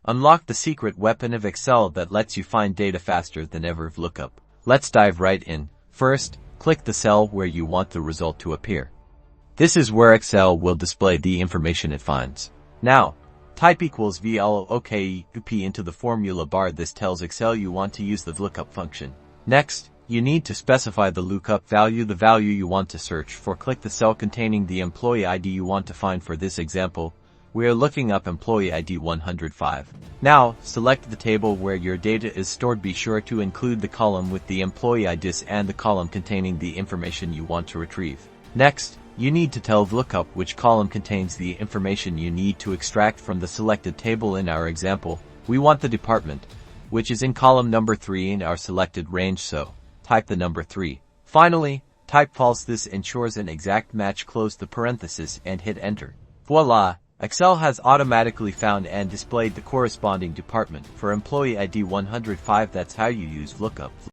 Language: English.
Unlock the secret weapon of Excel that lets you find data faster than ever. VLOOKUP. Let's dive right in. First, click the cell where you want the result to appear. This is where Excel will display the information it finds. Now, type equals VLOOKUP into the formula bar. This tells Excel you want to use the VLOOKUP function. Next, you need to specify the lookup value, the value you want to search for. Click the cell containing the employee ID you want to find. For this example, we are looking up employee ID 105. Now, select the table where your data is stored. Be sure to include the column with the employee IDs and the column containing the information you want to retrieve. Next, you need to tell VLOOKUP which column contains the information you need to extract from the selected table. In our example, we want the department, which is in column number 3 in our selected range, so type the number 3. Finally, type false. This ensures an exact match. Close the parenthesis and hit enter. Voila! Excel has automatically found and displayed the corresponding department for employee ID 105. That's how you use VLOOKUP.